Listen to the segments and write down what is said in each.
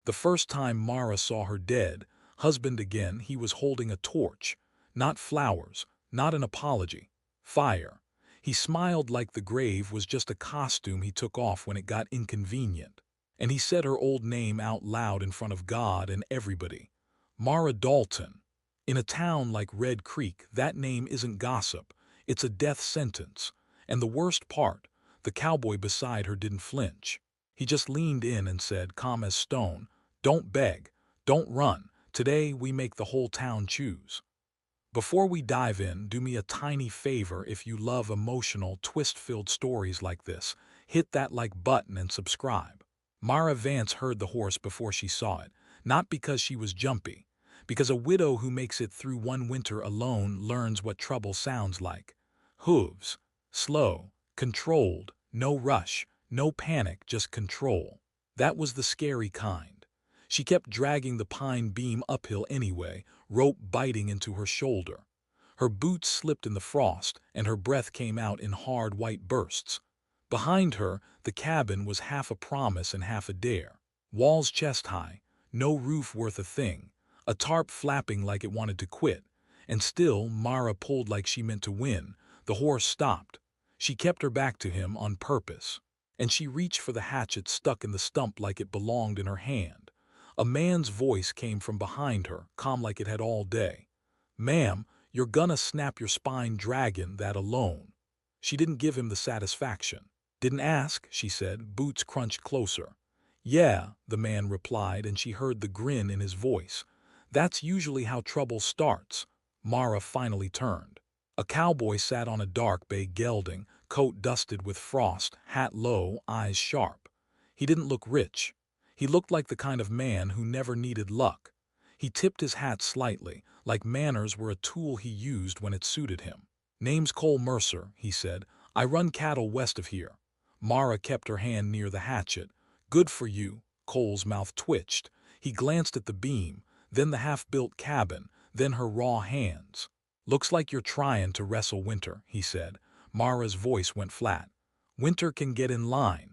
The first time Mara saw her dead husband again, he was holding a torch. Not flowers, not an apology. Fire. He smiled like the grave was just a costume he took off when it got inconvenient. And he said her old name out loud in front of God and everybody. Mara Dalton. In a town like Red Creek, that name isn't gossip. It's a death sentence. And the worst part, the cowboy beside her didn't flinch. He just leaned in and said, calm as stone, "Don't beg. Don't run. Today we make the whole town choose." Before we dive in, do me a tiny favor. If you love emotional, twist-filled stories like this, hit that like button and subscribe. Mara Vance heard the horse before she saw it, not because she was jumpy, because a widow who makes it through one winter alone learns what trouble sounds like. Hooves. Slow. Controlled. No rush. No panic, just control. That was the scary kind. She kept dragging the pine beam uphill anyway, rope biting into her shoulder. Her boots slipped in the frost, and her breath came out in hard white bursts. Behind her, the cabin was half a promise and half a dare. Walls chest high, no roof worth a thing, a tarp flapping like it wanted to quit. And still, Mara pulled like she meant to win. The horse stopped. She kept her back to him on purpose. And she reached for the hatchet stuck in the stump like it belonged in her hand. A man's voice came from behind her, calm like it had all day. "Ma'am, you're gonna snap your spine dragging that alone." She didn't give him the satisfaction. "Didn't ask," she said, boots crunched closer. "Yeah," the man replied, and she heard the grin in his voice. "That's usually how trouble starts." Mara finally turned. A cowboy sat on a dark bay gelding, coat dusted with frost, hat low, eyes sharp. He didn't look rich. He looked like the kind of man who never needed luck. He tipped his hat slightly, like manners were a tool he used when it suited him. "Name's Cole Mercer," he said. "I run cattle west of here." Mara kept her hand near the hatchet. "Good for you." Cole's mouth twitched. He glanced at the beam, then the half-built cabin, then her raw hands. "Looks like you're trying to wrestle Winter," he said. Mara's voice went flat. "Winter can get in line."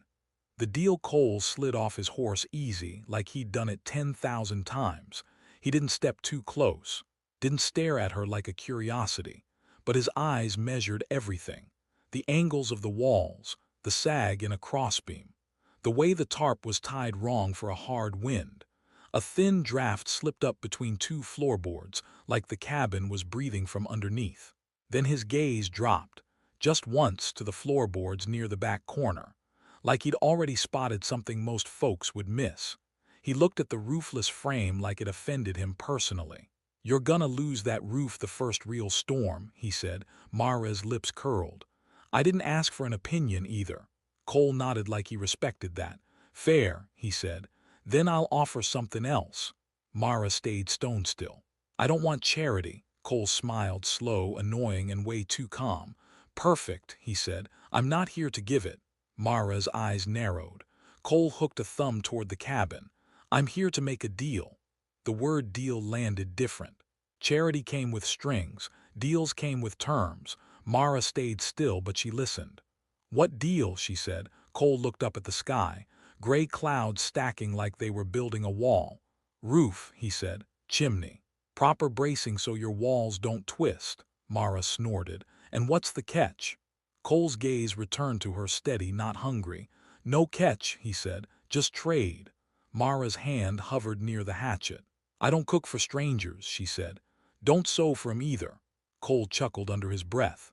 The deal. Cole slid off his horse easy, like he'd done it 10,000 times. He didn't step too close, didn't stare at her like a curiosity, but his eyes measured everything. The angles of the walls, the sag in a crossbeam, the way the tarp was tied wrong for a hard wind. A thin draft slipped up between two floorboards, like the cabin was breathing from underneath. Then his gaze dropped, just once, to the floorboards near the back corner, like he'd already spotted something most folks would miss. He looked at the roofless frame like it offended him personally. "You're gonna lose that roof the first real storm," he said. Mara's lips curled. "I didn't ask for an opinion either." Cole nodded like he respected that. "Fair," he said. "Then I'll offer something else." Mara stayed stone still. "I don't want charity." Cole smiled, slow, annoying, and way too calm. "Perfect," he said. "I'm not here to give it." Mara's eyes narrowed. Cole hooked a thumb toward the cabin. "I'm here to make a deal." The word deal landed different. Charity came with strings. Deals came with terms. Mara stayed still, but she listened. "What deal?" she said. Cole looked up at the sky. Gray clouds stacking like they were building a wall. "Roof," he said. "Chimney. Proper bracing so your walls don't twist." Mara snorted. "And what's the catch?" Cole's gaze returned to her, steady, not hungry. "No catch," he said. "Just trade." Mara's hand hovered near the hatchet. "I don't cook for strangers," she said. "Don't sew for 'em either." Cole chuckled under his breath.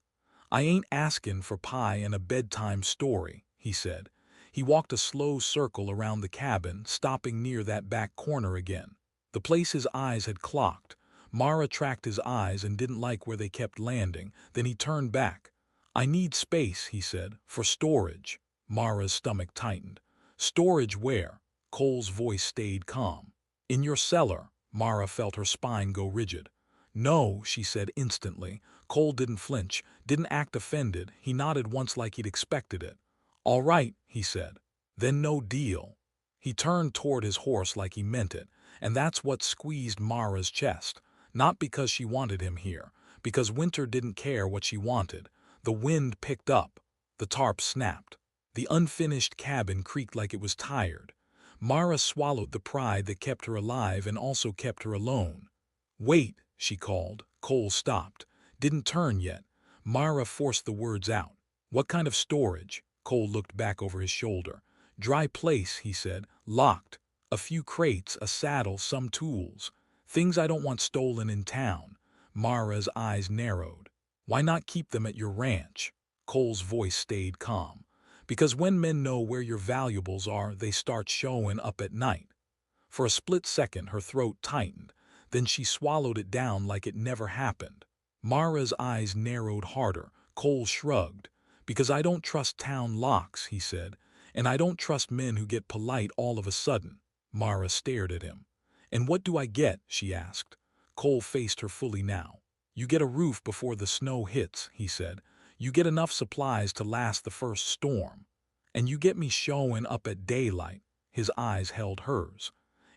"I ain't askin' for pie and a bedtime story," he said. He walked a slow circle around the cabin, stopping near that back corner again. The place his eyes had clocked. Mara tracked his eyes and didn't like where they kept landing. Then he turned back. "I need space," he said, "for storage." Mara's stomach tightened. "Storage where?" Cole's voice stayed calm. "In your cellar." Mara felt her spine go rigid. "No," she said instantly. Cole didn't flinch, didn't act offended. He nodded once like he'd expected it. "All right," he said. "Then no deal." He turned toward his horse like he meant it, and that's what squeezed Mara's chest. Not because she wanted him here, because Winter didn't care what she wanted. The wind picked up. The tarp snapped. The unfinished cabin creaked like it was tired. Mara swallowed the pride that kept her alive and also kept her alone. "Wait," she called. Cole stopped. Didn't turn yet. Mara forced the words out. "What kind of storage?" Cole looked back over his shoulder. "Dry place," he said. "Locked. A few crates, a saddle, some tools. Things I don't want stolen in town." Mara's eyes narrowed. "Why not keep them at your ranch?" Cole's voice stayed calm. "Because when men know where your valuables are, they start showing up at night." For a split second her throat tightened. Then she swallowed it down like it never happened. Mara's eyes narrowed harder. Cole shrugged. "Because I don't trust town locks," he said. "And I don't trust men who get polite all of a sudden." Mara stared at him. "And what do I get?" she asked. Cole faced her fully now. "You get a roof before the snow hits," he said. "You get enough supplies to last the first storm. And you get me showing up at daylight." His eyes held hers.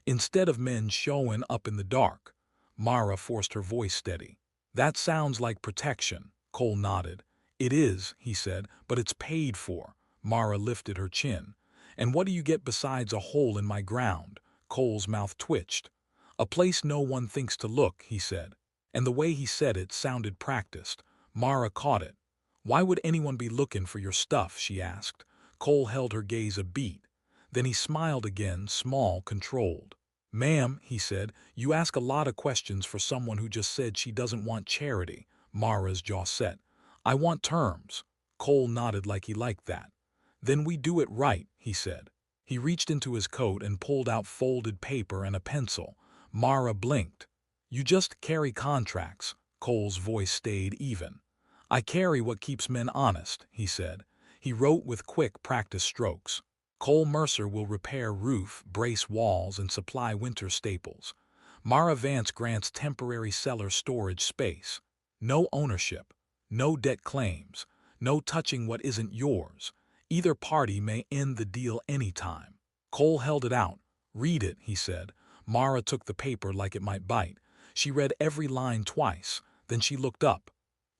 "Instead of men showing up in the dark." Mara forced her voice steady. "That sounds like protection." Cole nodded. "It is," he said, "but it's paid for." Mara lifted her chin. "And what do you get besides a hole in my ground?" Cole's mouth twitched. "A place no one thinks to look," he said. And the way he said it sounded practiced. Mara caught it. "Why would anyone be looking for your stuff?" she asked. Cole held her gaze a beat. Then he smiled again, small, controlled. "Ma'am," he said, "you ask a lot of questions for someone who just said she doesn't want charity." Mara's jaw set. "I want terms." Cole nodded like he liked that. "Then we do it right," he said. He reached into his coat and pulled out folded paper and a pencil. Mara blinked. "You just carry contracts." Cole's voice stayed even. "I carry what keeps men honest," he said. He wrote with quick practice strokes. "Cole Mercer will repair roof, brace walls, and supply winter staples. Mara Vance grants temporary cellar storage space. No ownership. No debt claims. No touching what isn't yours. Either party may end the deal anytime." Cole held it out. "Read it," he said. Mara took the paper like it might bite. She read every line twice. Then she looked up.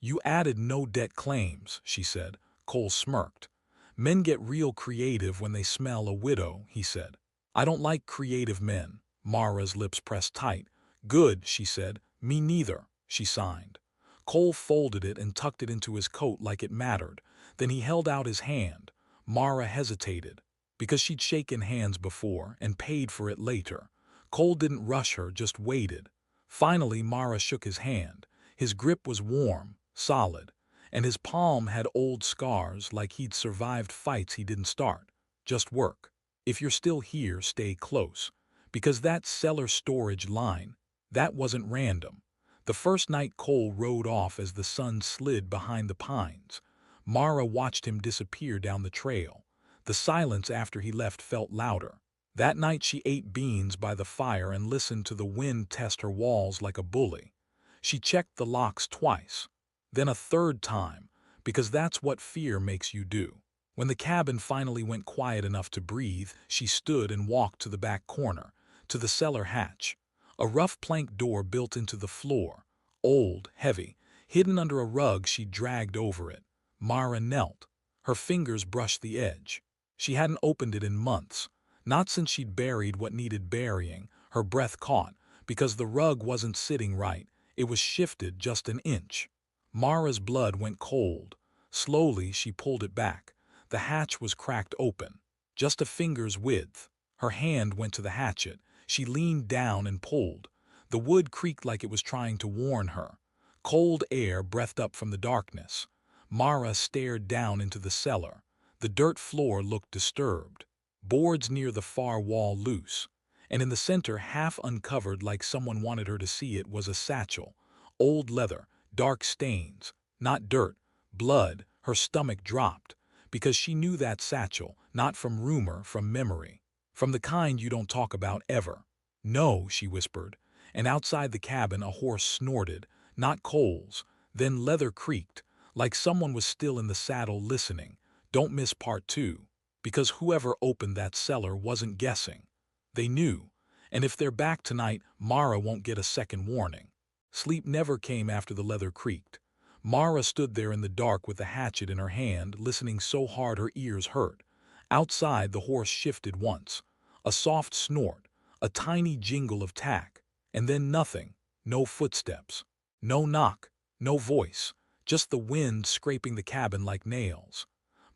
"You added no debt claims," she said. Cole smirked. "Men get real creative when they smell a widow," he said. "I don't like creative men." Mara's lips pressed tight. "Good," she said. "Me neither," she signed. Cole folded it and tucked it into his coat like it mattered. Then he held out his hand. Mara hesitated. Because she'd shaken hands before and paid for it later. Cole didn't rush her, just waited. Finally Mara shook his hand. His grip was warm, solid. And his palm had old scars like he'd survived fights he didn't start. "Just work. If you're still here, stay close." Because that cellar storage line, that wasn't random. The first night Cole rode off as the sun slid behind the pines. Mara watched him disappear down the trail. The silence after he left felt louder. That night she ate beans by the fire and listened to the wind test her walls like a bully. She checked the locks twice. Then a third time, because that's what fear makes you do. When the cabin finally went quiet enough to breathe, she stood and walked to the back corner, to the cellar hatch. A rough plank door built into the floor, old, heavy, hidden under a rug she dragged over it. Mara knelt. Her fingers brushed the edge. She hadn't opened it in months. Not since she'd buried what needed burying. Her breath caught, because the rug wasn't sitting right. It was shifted just an inch. Mara's blood went cold. Slowly she pulled it back. The hatch was cracked open. Just a finger's width. Her hand went to the hatchet. She leaned down and pulled. The wood creaked like it was trying to warn her. Cold air breathed up from the darkness. Mara stared down into the cellar. The dirt floor looked disturbed. Boards near the far wall loose. And in the center, half uncovered like someone wanted her to see it, was a satchel. Old leather, dark stains, not dirt, blood. Her stomach dropped. Because she knew that satchel, not from rumor, from memory. From the kind you don't talk about ever. "No," she whispered. And outside the cabin a horse snorted, not Cole's. Then leather creaked, like someone was still in the saddle listening. Don't miss part 2. Because whoever opened that cellar wasn't guessing. They knew. And if they're back tonight, Mara won't get a second warning. Sleep never came after the leather creaked. Mara stood there in the dark with the hatchet in her hand, listening so hard her ears hurt. Outside, the horse shifted once. A soft snort, a tiny jingle of tack, and then nothing, no footsteps, no knock, no voice, just the wind scraping the cabin like nails.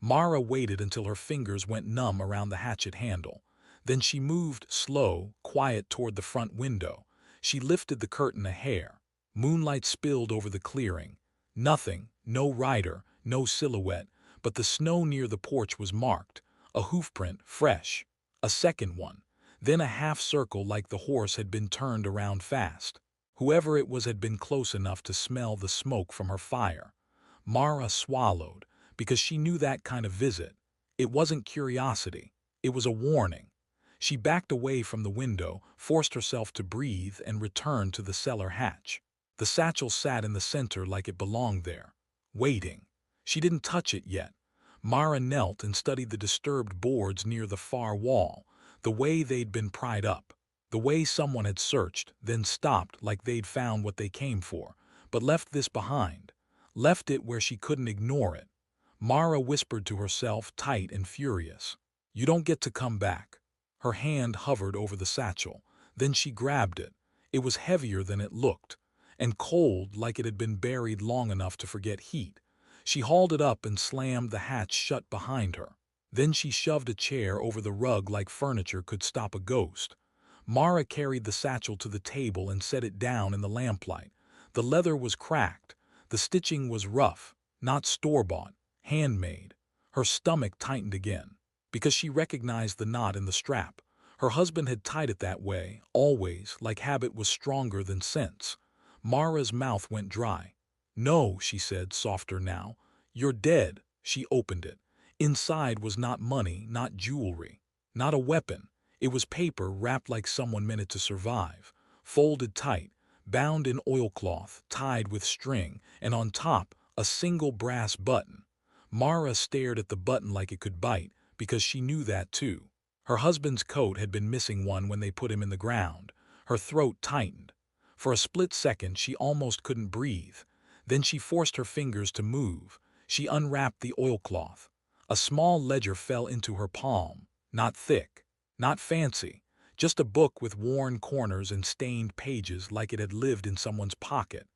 Mara waited until her fingers went numb around the hatchet handle. Then she moved slow, quiet toward the front window. She lifted the curtain a hair. Moonlight spilled over the clearing. Nothing, no rider, no silhouette, but the snow near the porch was marked. A hoofprint, fresh. A second one. Then a half circle like the horse had been turned around fast. Whoever it was had been close enough to smell the smoke from her fire. Mara swallowed, because she knew that kind of visit. It wasn't curiosity. It was a warning. She backed away from the window, forced herself to breathe, and returned to the cellar hatch. The satchel sat in the center like it belonged there, waiting. She didn't touch it yet. Mara knelt and studied the disturbed boards near the far wall, the way they'd been pried up, the way someone had searched, then stopped like they'd found what they came for, but left this behind, left it where she couldn't ignore it. Mara whispered to herself, tight and furious, "You don't get to come back." Her hand hovered over the satchel. Then she grabbed it. It was heavier than it looked, and cold like it had been buried long enough to forget heat. She hauled it up and slammed the hatch shut behind her. Then she shoved a chair over the rug like furniture could stop a ghost. Mara carried the satchel to the table and set it down in the lamplight. The leather was cracked. The stitching was rough, not store-bought, handmade. Her stomach tightened again, because she recognized the knot in the strap. Her husband had tied it that way, always, like habit was stronger than sense. Mara's mouth went dry. "No," she said, softer now. "You're dead." She opened it. Inside was not money, not jewelry, not a weapon. It was paper wrapped like someone meant it to survive, folded tight, bound in oilcloth, tied with string, and on top, a single brass button. Mara stared at the button like it could bite, because she knew that too. Her husband's coat had been missing one when they put him in the ground. Her throat tightened. For a split second, she almost couldn't breathe. Then she forced her fingers to move. She unwrapped the oilcloth. A small ledger fell into her palm. Not thick, not fancy, just a book with worn corners and stained pages like it had lived in someone's pocket.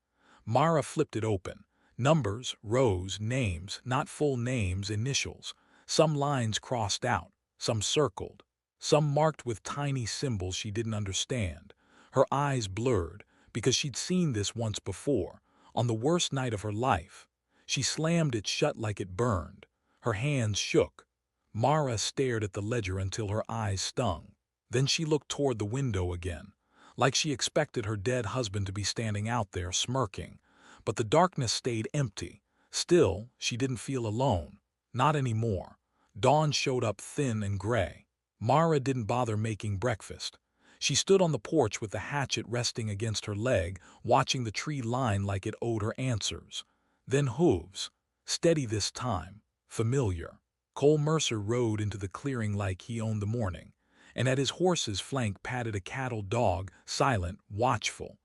Mara flipped it open. Numbers, rows, names, not full names, initials. Some lines crossed out, some circled, some marked with tiny symbols she didn't understand. Her eyes blurred, because she'd seen this once before, on the worst night of her life. She slammed it shut like it burned. Her hands shook. Mara stared at the ledger until her eyes stung. Then she looked toward the window again, like she expected her dead husband to be standing out there smirking. But the darkness stayed empty. Still, she didn't feel alone. Not anymore. Dawn showed up thin and gray. Mara didn't bother making breakfast. She stood on the porch with the hatchet resting against her leg, watching the tree line like it owed her answers. Then hooves. Steady this time. Familiar. Cole Mercer rode into the clearing like he owned the morning, and at his horse's flank padded a cattle dog, silent, watchful.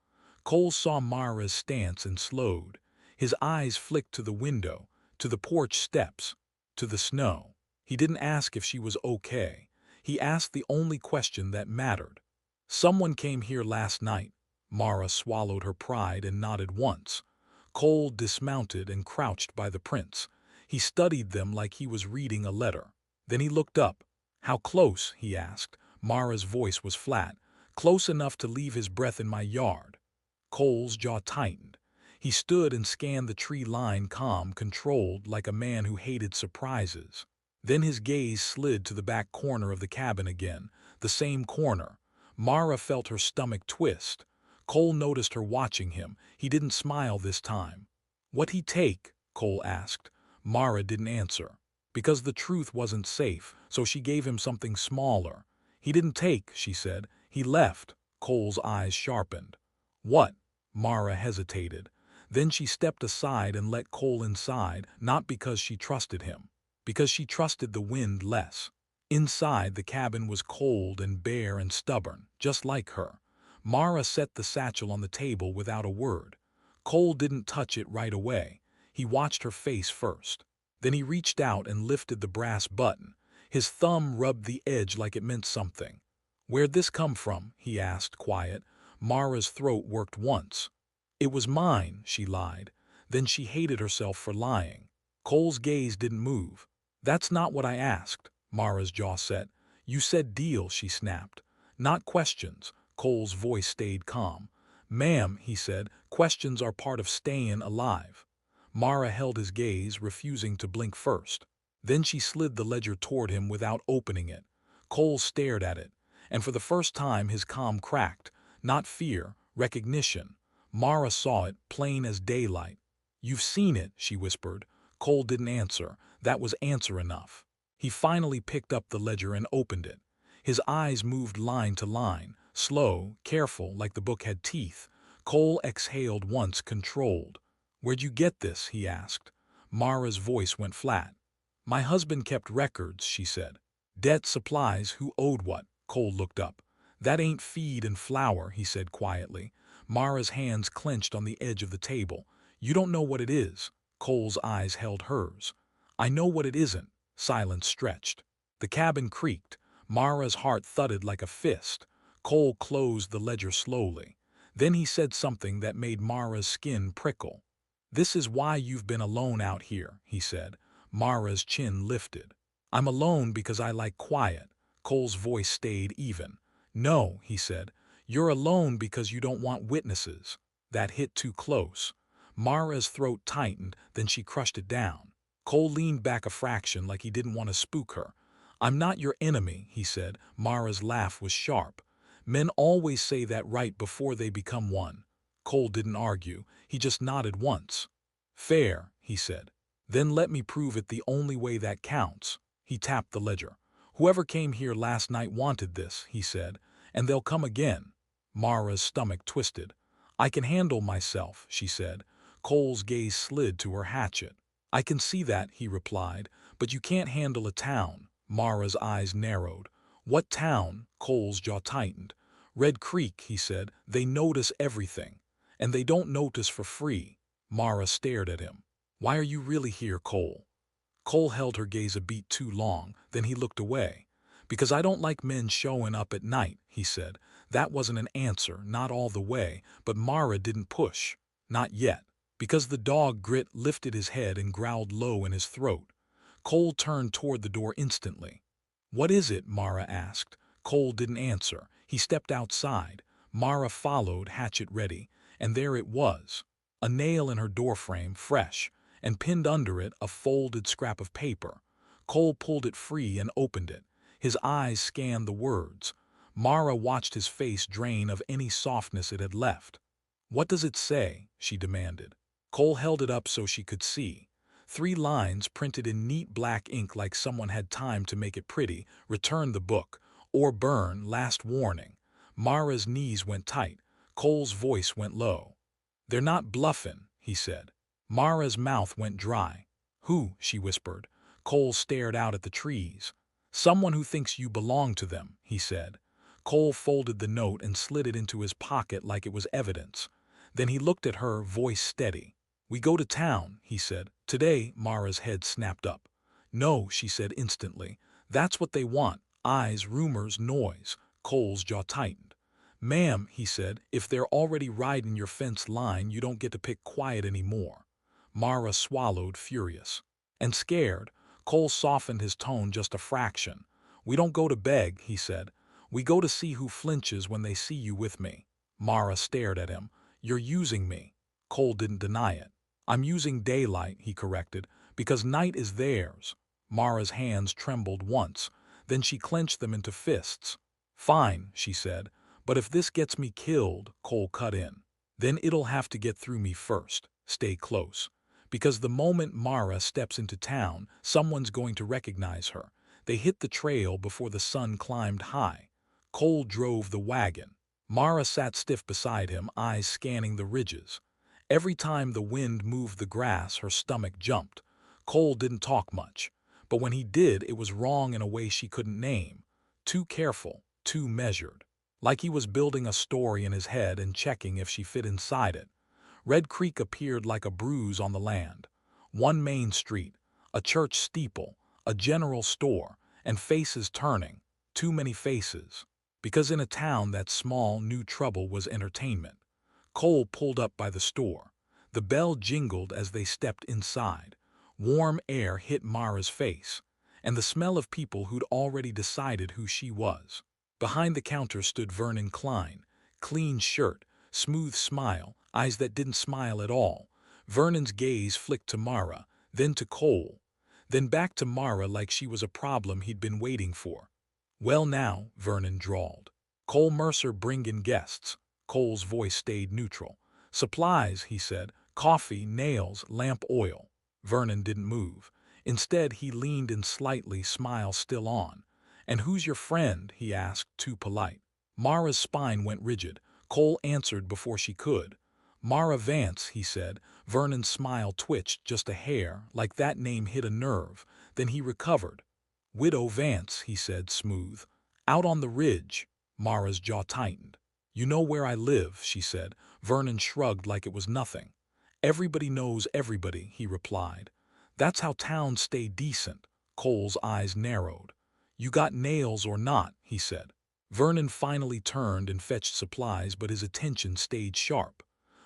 Cole saw Mara's stance and slowed. His eyes flicked to the window, to the porch steps, to the snow. He didn't ask if she was okay. He asked the only question that mattered. "Someone came here last night." Mara swallowed her pride and nodded once. Cole dismounted and crouched by the prints. He studied them like he was reading a letter. Then he looked up. "How close?" he asked. Mara's voice was flat. "Close enough to leave his breath in my yard." Cole's jaw tightened. He stood and scanned the tree line, calm, controlled, like a man who hated surprises. Then his gaze slid to the back corner of the cabin again, the same corner. Mara felt her stomach twist. Cole noticed her watching him. He didn't smile this time. "What'd he take?" Cole asked. Mara didn't answer. Because the truth wasn't safe, so she gave him something smaller. "He didn't take," she said. "He left." Cole's eyes sharpened. "What?" Mara hesitated. Then she stepped aside and let Cole inside, not because she trusted him, because she trusted the wind less. Inside, the cabin was cold and bare and stubborn, just like her. Mara set the satchel on the table without a word. Cole didn't touch it right away. He watched her face first. Then he reached out and lifted the brass button. His thumb rubbed the edge like it meant something. "Where'd this come from?" he asked, quiet. Mara's throat worked once. "It was mine," she lied. Then she hated herself for lying. Cole's gaze didn't move. "That's not what I asked." Mara's jaw set. "You said deal," she snapped. "Not questions." Cole's voice stayed calm. "Ma'am," he said, "questions are part of staying alive." Mara held his gaze, refusing to blink first. Then she slid the ledger toward him without opening it. Cole stared at it, and for the first time his calm cracked. Not fear, recognition. Mara saw it, plain as daylight. "You've seen it," she whispered. Cole didn't answer. That was answer enough. He finally picked up the ledger and opened it. His eyes moved line to line, slow, careful, like the book had teeth. Cole exhaled once, controlled. "Where'd you get this?" he asked. Mara's voice went flat. "My husband kept records," she said. "Debt, supplies, who owed what." Cole looked up. "That ain't feed and flour," he said quietly. Mara's hands clenched on the edge of the table. "You don't know what it is." Cole's eyes held hers. "I know what it isn't." Silence stretched. The cabin creaked. Mara's heart thudded like a fist. Cole closed the ledger slowly. Then he said something that made Mara's skin prickle. "This is why you've been alone out here," he said. Mara's chin lifted. "I'm alone because I like quiet." Cole's voice stayed even. "No," he said. "You're alone because you don't want witnesses." That hit too close. Mara's throat tightened, then she crushed it down. Cole leaned back a fraction like he didn't want to spook her. "I'm not your enemy," he said. Mara's laugh was sharp. "Men always say that right before they become one." Cole didn't argue. He just nodded once. "Fair," he said. "Then let me prove it the only way that counts." He tapped the ledger. "Whoever came here last night wanted this," he said, "and they'll come again." Mara's stomach twisted. "I can handle myself," she said. Cole's gaze slid to her hatchet. "I can see that," he replied, "but you can't handle a town." Mara's eyes narrowed. "What town?" Cole's jaw tightened. "Red Creek," he said. "They notice everything. And they don't notice for free." Mara stared at him. "Why are you really here, Cole?" Cole held her gaze a beat too long, then he looked away. "Because I don't like men showing up at night," he said. That wasn't an answer, not all the way, but Mara didn't push. Not yet. Because the dog Grit lifted his head and growled low in his throat. Cole turned toward the door instantly. "What is it?" Mara asked. Cole didn't answer. He stepped outside. Mara followed, hatchet ready, and there it was. A nail in her doorframe, fresh, and pinned under it a folded scrap of paper. Cole pulled it free and opened it. His eyes scanned the words. Mara watched his face drain of any softness it had left. "What does it say?" she demanded. Cole held it up so she could see. 3 lines printed in neat black ink like someone had time to make it pretty. "Return the book. Or burn. Last warning." Mara's knees went tight. Cole's voice went low. "They're not bluffing," he said. Mara's mouth went dry. "Who?" she whispered. Cole stared out at the trees. "Someone who thinks you belong to them," he said. Cole folded the note and slid it into his pocket like it was evidence. Then he looked at her, voice steady. "We go to town," he said. "Today." Mara's head snapped up. "No," she said instantly. "That's what they want. Eyes, rumors, noise." Cole's jaw tightened. "Ma'am," he said, "if they're already riding your fence line, you don't get to pick quiet anymore." Mara swallowed, furious. And scared. Cole softened his tone just a fraction. "We don't go to beg," he said. "We go to see who flinches when they see you with me." Mara stared at him. "You're using me." Cole didn't deny it. "I'm using daylight," he corrected, "because night is theirs." Mara's hands trembled once. Then she clenched them into fists. "Fine," she said. "But if this gets me killed," Cole cut in, "then it'll have to get through me first. Stay close. Because the moment Mara steps into town, someone's going to recognize her." They hit the trail before the sun climbed high. Cole drove the wagon. Mara sat stiff beside him, eyes scanning the ridges. Every time the wind moved the grass, her stomach jumped. Cole didn't talk much. But when he did, it was wrong in a way she couldn't name. Too careful, too measured. Like he was building a story in his head and checking if she fit inside it. Red Creek appeared like a bruise on the land. One main street, a church steeple, a general store, and faces turning. Too many faces. Because in a town that small, new trouble was entertainment. Cole pulled up by the store. The bell jingled as they stepped inside. Warm air hit Mara's face, and the smell of people who'd already decided who she was. Behind the counter stood Vernon Klein, clean shirt, smooth smile, eyes that didn't smile at all. Vernon's gaze flicked to Mara, then to Cole, then back to Mara like she was a problem he'd been waiting for. "Well now," Vernon drawled. "Cole Mercer bringin' guests." Cole's voice stayed neutral. "Supplies," he said. "Coffee, nails, lamp oil." Vernon didn't move. Instead, he leaned in slightly, smile still on. "And who's your friend?" he asked, too polite. Mara's spine went rigid. Cole answered before she could. "Mara Vance," he said. Vernon's smile twitched just a hair, like that name hit a nerve. Then he recovered. "Widow Vance," he said, smooth. "Out on the ridge." Mara's jaw tightened. "You know where I live," she said. Vernon shrugged like it was nothing. "Everybody knows everybody," he replied. "That's how towns stay decent." Cole's eyes narrowed. "You got nails or not?" he said. Vernon finally turned and fetched supplies, but his attention stayed sharp.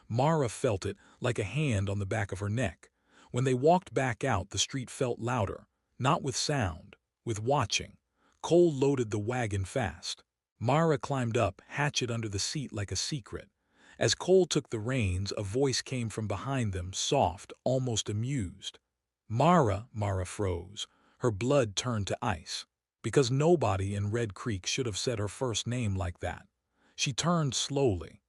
Mara felt it, like a hand on the back of her neck. When they walked back out, the street felt louder, not with sound, with watching. Cole loaded the wagon fast. Mara climbed up, hatchet under the seat like a secret. As Cole took the reins, a voice came from behind them, soft, almost amused. "Mara," Mara froze. Her blood turned to ice. Because nobody in Red Creek should have said her first name like that. She turned slowly.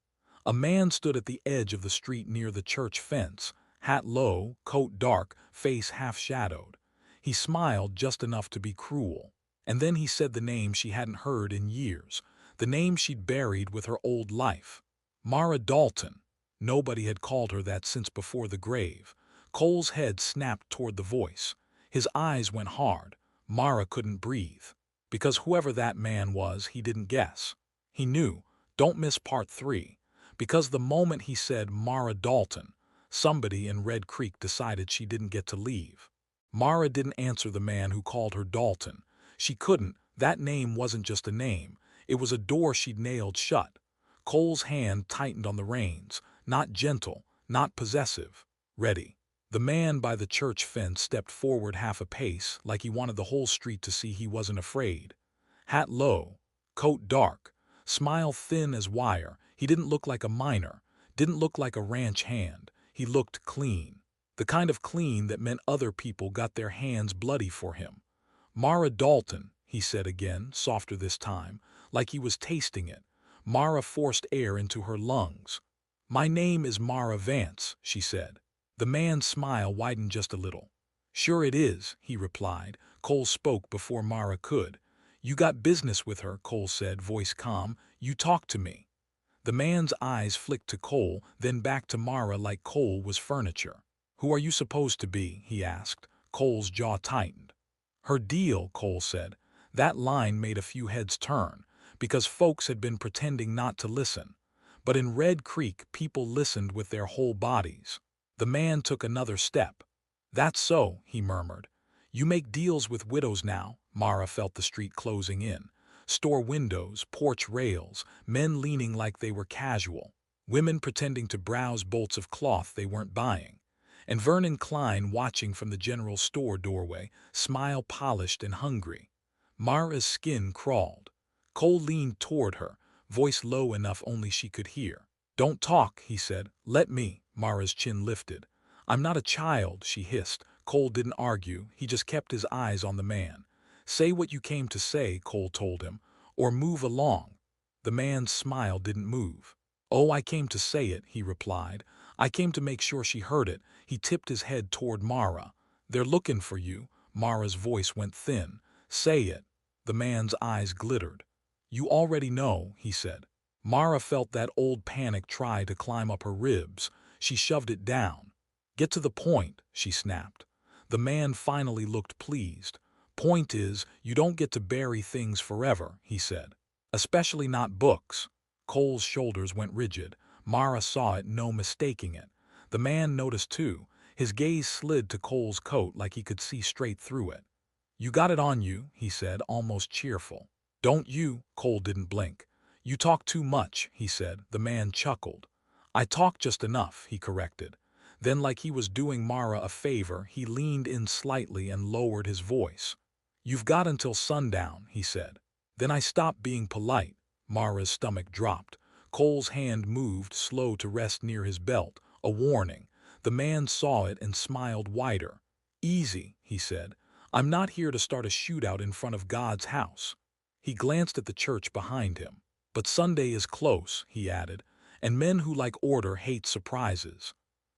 A man stood at the edge of the street near the church fence, hat low, coat dark, face half-shadowed. He smiled just enough to be cruel. And then he said the name she hadn't heard in years, the name she'd buried with her old life. Mara Dalton. Nobody had called her that since before the grave. Cole's head snapped toward the voice. His eyes went hard. Mara couldn't breathe. Because whoever that man was, he didn't guess. He knew. Don't miss part 3. Because the moment he said Mara Dalton, somebody in Red Creek decided she didn't get to leave. Mara didn't answer the man who called her Dalton. She couldn't. That name wasn't just a name. It was a door she'd nailed shut. Cole's hand tightened on the reins, not gentle, not possessive. Ready. The man by the church fence stepped forward half a pace, like he wanted the whole street to see he wasn't afraid. Hat low, coat dark, smile thin as wire. He didn't look like a miner, didn't look like a ranch hand. He looked clean. The kind of clean that meant other people got their hands bloody for him. "Mara Dalton," he said again, softer this time, like he was tasting it. Mara forced air into her lungs. "My name is Mara Vance," she said. The man's smile widened just a little. "Sure it is," he replied. Cole spoke before Mara could. "You got business with her," Cole said, voice calm. "You talk to me." The man's eyes flicked to Cole, then back to Mara like Cole was furniture. "Who are you supposed to be?" he asked. Cole's jaw tightened. "Her deal," Cole said. That line made a few heads turn, because folks had been pretending not to listen. But in Red Creek, people listened with their whole bodies. The man took another step. "That's so," he murmured. "You make deals with widows now." Mara felt the street closing in. Store windows, porch rails, men leaning like they were casual, women pretending to browse bolts of cloth they weren't buying. And Vernon Klein watching from the general store doorway, smile polished and hungry. Mara's skin crawled. Cole leaned toward her, voice low enough only she could hear. "Don't talk," he said. "Let me." Mara's chin lifted. "I'm not a child," she hissed. Cole didn't argue. He just kept his eyes on the man. "Say what you came to say," Cole told him, "or move along." The man's smile didn't move. "Oh, I came to say it," he replied. "I came to make sure she heard it." He tipped his head toward Mara. "They're looking for you." Mara's voice went thin. "Say it." The man's eyes glittered. "You already know," he said. Mara felt that old panic try to climb up her ribs. She shoved it down. "Get to the point," she snapped. The man finally looked pleased. "Point is, you don't get to bury things forever," he said. "Especially not books." Cole's shoulders went rigid. Mara saw it, no mistaking it. The man noticed too. His gaze slid to Cole's coat like he could see straight through it. "You got it on you," he said, almost cheerful. Don't you? Cole didn't blink. You talk too much, he said. The man chuckled. I talk just enough, he corrected. Then, like he was doing Mara a favor, he leaned in slightly and lowered his voice. You've got until sundown, he said. Then I stopped being polite. Mara's stomach dropped. Cole's hand moved, slow to rest near his belt, a warning. The man saw it and smiled wider. Easy, he said. I'm not here to start a shootout in front of God's house. He glanced at the church behind him. But Sunday is close, he added, and men who like order hate surprises.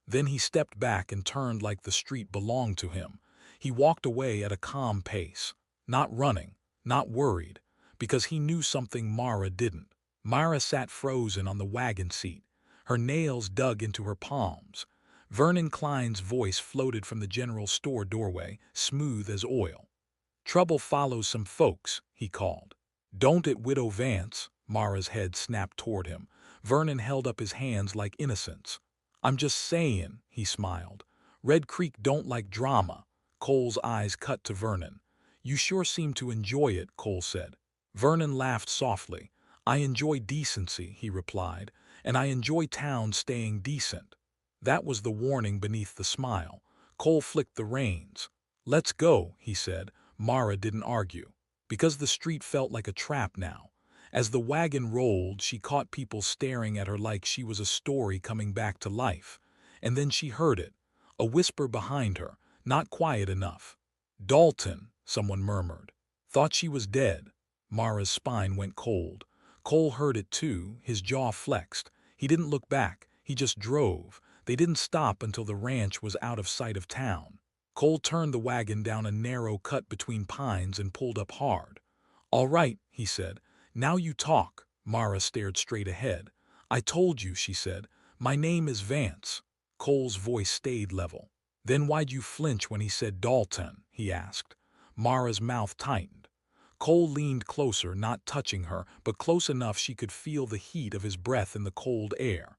Then he stepped back and turned like the street belonged to him. He walked away at a calm pace, not running, not worried, because he knew something Mara didn't. Mara sat frozen on the wagon seat, her nails dug into her palms. Vernon Klein's voice floated from the general store doorway, smooth as oil. Trouble follows some folks, he called. Don't it, Widow Vance? Mara's head snapped toward him. Vernon held up his hands like innocence. I'm just saying, he smiled. Red Creek don't like drama. Cole's eyes cut to Vernon. You sure seem to enjoy it, Cole said. Vernon laughed softly. I enjoy decency, he replied, and I enjoy town staying decent. That was the warning beneath the smile. Cole flicked the reins. Let's go, he said. Mara didn't argue, because the street felt like a trap now. As the wagon rolled, she caught people staring at her like she was a story coming back to life. And then she heard it, a whisper behind her, not quiet enough. Dalton, someone murmured. Thought she was dead. Mara's spine went cold. Cole heard it too, his jaw flexed. He didn't look back, he just drove. They didn't stop until the ranch was out of sight of town. Cole turned the wagon down a narrow cut between pines and pulled up hard. All right, he said. Now you talk. Mara stared straight ahead. I told you, she said. My name is Vance. Cole's voice stayed level. Then why'd you flinch when he said Dalton? He asked. Mara's mouth tightened. Cole leaned closer, not touching her, but close enough she could feel the heat of his breath in the cold air.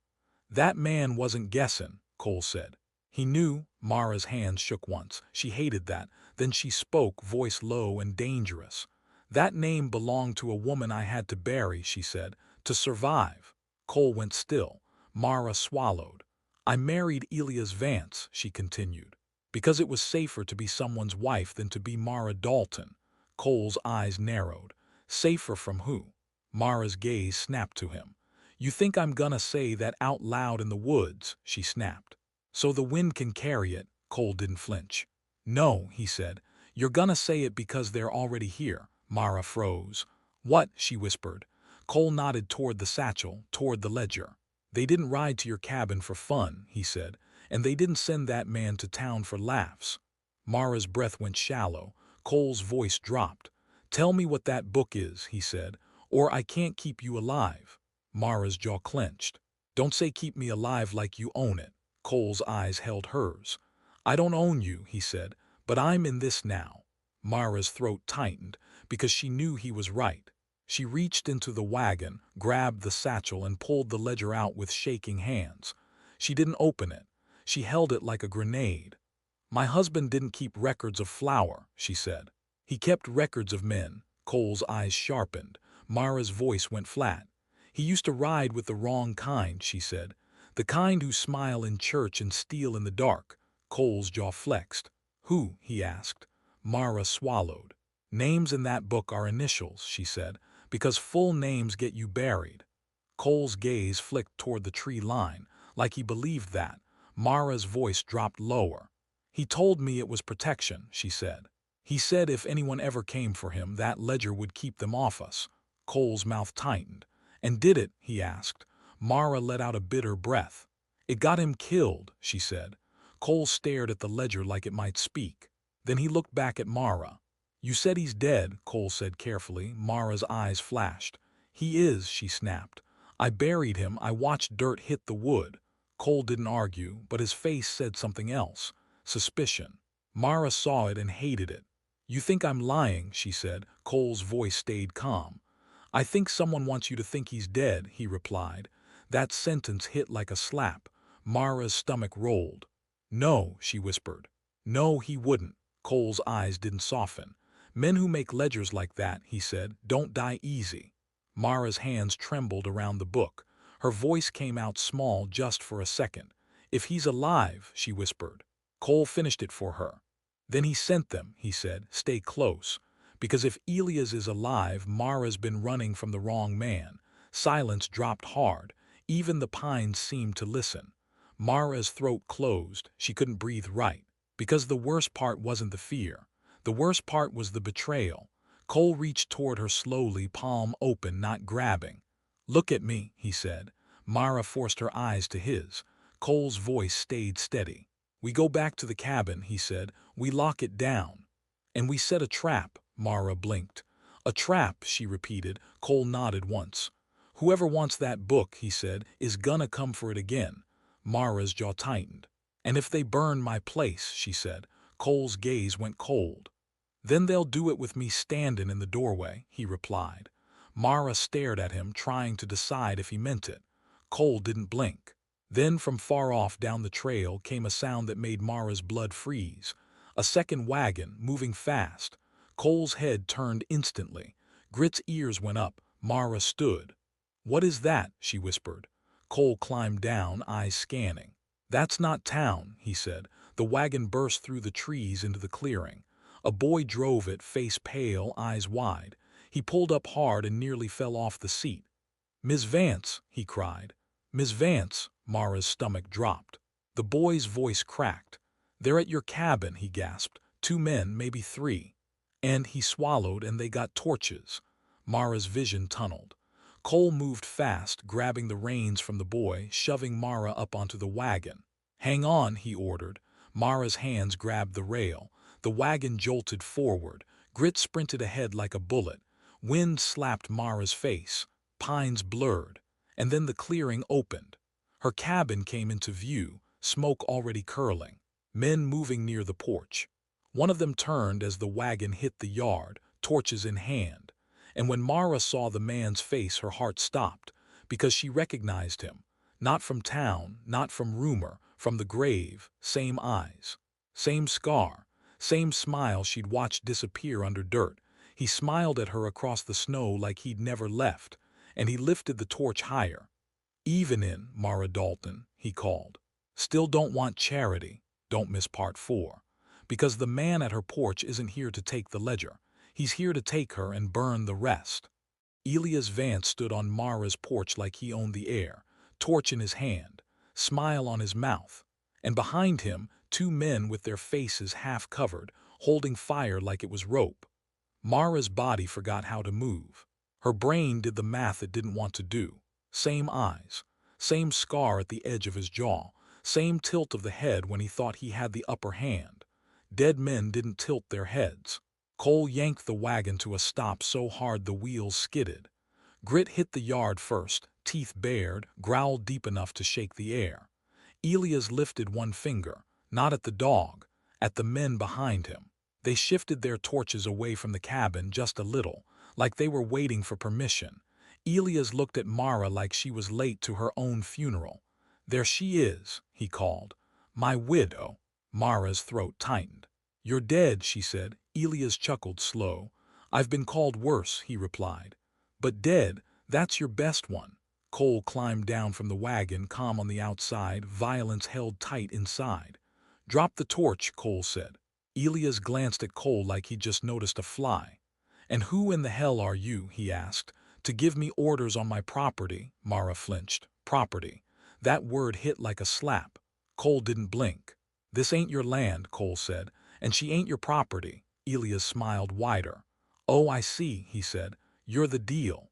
That man wasn't guessing, Cole said. He knew. Mara's hands shook once. She hated that. Then she spoke, voice low and dangerous. That name belonged to a woman I had to bury, she said, to survive. Cole went still. Mara swallowed. I married Elias Vance, she continued, because it was safer to be someone's wife than to be Mara Dalton. Cole's eyes narrowed. Safer from who? Mara's gaze snapped to him. You think I'm gonna say that out loud in the woods, she snapped. So the wind can carry it. Cole didn't flinch. No, he said. You're gonna say it because they're already here. Mara froze. What? She whispered. Cole nodded toward the satchel, toward the ledger. They didn't ride to your cabin for fun, he said, and they didn't send that man to town for laughs. Mara's breath went shallow. Cole's voice dropped. Tell me what that book is, he said, or I can't keep you alive. Mara's jaw clenched. Don't say keep me alive like you own it. Cole's eyes held hers. I don't own you, he said, but I'm in this now. Mara's throat tightened, because she knew he was right. She reached into the wagon, grabbed the satchel, and pulled the ledger out with shaking hands. She didn't open it. She held it like a grenade. My husband didn't keep records of flour, she said. He kept records of men. Cole's eyes sharpened. Mara's voice went flat. He used to ride with the wrong kind, she said. The kind who smile in church and steal in the dark. Cole's jaw flexed. Who? He asked. Mara swallowed. Names in that book are initials, she said, because full names get you buried. Cole's gaze flicked toward the tree line, like he believed that. Mara's voice dropped lower. He told me it was protection, she said. He said if anyone ever came for him, that ledger would keep them off us. Cole's mouth tightened. And did it? He asked. Mara let out a bitter breath. It got him killed, she said. Cole stared at the ledger like it might speak. Then he looked back at Mara. You said he's dead, Cole said carefully. Mara's eyes flashed. He is, she snapped. I buried him. I watched dirt hit the wood. Cole didn't argue, but his face said something else. Suspicion. Mara saw it and hated it. You think I'm lying, she said. Cole's voice stayed calm. I think someone wants you to think he's dead, he replied. That sentence hit like a slap. Mara's stomach rolled. No, she whispered. No, he wouldn't. Cole's eyes didn't soften. Men who make ledgers like that, he said, don't die easy. Mara's hands trembled around the book. Her voice came out small just for a second. If he's alive, she whispered. Cole finished it for her. Then he sent them, he said, stay close. Because if Elias is alive, Mara's been running from the wrong man. Silence dropped hard. Even the pines seemed to listen. Mara's throat closed. She couldn't breathe right. Because the worst part wasn't the fear. The worst part was the betrayal. Cole reached toward her slowly, palm open, not grabbing. Look at me, he said. Mara forced her eyes to his. Cole's voice stayed steady. We go back to the cabin, he said. We lock it down. And we set a trap, Mara blinked. A trap, she repeated. Cole nodded once. Whoever wants that book, he said, is gonna come for it again. Mara's jaw tightened. And if they burn my place, she said. Cole's gaze went cold. Then they'll do it with me standing in the doorway, he replied. Mara stared at him, trying to decide if he meant it. Cole didn't blink. Then from far off down the trail came a sound that made Mara's blood freeze. A second wagon, moving fast. Cole's head turned instantly. Grit's ears went up. Mara stood. What is that? She whispered. Cole climbed down, eyes scanning. That's not town, he said. The wagon burst through the trees into the clearing. A boy drove it, face pale, eyes wide. He pulled up hard and nearly fell off the seat. Miss Vance, he cried. Miss Vance, Mara's stomach dropped. The boy's voice cracked. They're at your cabin, he gasped. 2 men, maybe 3. And he swallowed and they got torches. Mara's vision tunneled. Cole moved fast, grabbing the reins from the boy, shoving Mara up onto the wagon. Hang on, he ordered. Mara's hands grabbed the rail. The wagon jolted forward. Grit sprinted ahead like a bullet. Wind slapped Mara's face. Pines blurred. And then the clearing opened. Her cabin came into view, smoke already curling. Men moving near the porch. One of them turned as the wagon hit the yard, torches in hand. And when Mara saw the man's face, her heart stopped, because she recognized him. Not from town, not from rumor, from the grave, same eyes. Same scar, same smile she'd watched disappear under dirt. He smiled at her across the snow like he'd never left, and he lifted the torch higher. Even in, Mara Dalton, he called. Still don't want charity, don't miss part 4. Because the man at her porch isn't here to take the ledger. He's here to take her and burn the rest. Elias Vance stood on Mara's porch like he owned the air, torch in his hand, smile on his mouth. And behind him, 2 men with their faces half covered, holding fire like it was rope. Mara's body forgot how to move. Her brain did the math it didn't want to do. Same eyes, same scar at the edge of his jaw, same tilt of the head when he thought he had the upper hand. Dead men didn't tilt their heads. Cole yanked the wagon to a stop so hard the wheels skidded. Grit hit the yard first, teeth bared, growled deep enough to shake the air. Elias lifted one finger, not at the dog, at the men behind him. They shifted their torches away from the cabin just a little, like they were waiting for permission. Elias looked at Mara like she was late to her own funeral. There she is, he called. My widow. Mara's throat tightened. You're dead, she said. Elias chuckled slow. I've been called worse, he replied. But dead, that's your best one. Cole climbed down from the wagon, calm on the outside, violence held tight inside. Drop the torch, Cole said. Elias glanced at Cole like he'd just noticed a fly. And who in the hell are you, he asked, to give me orders on my property? Mara flinched. Property. That word hit like a slap. Cole didn't blink. This ain't your land, Cole said, and she ain't your property. Elias smiled wider. Oh, I see, he said. You're the deal.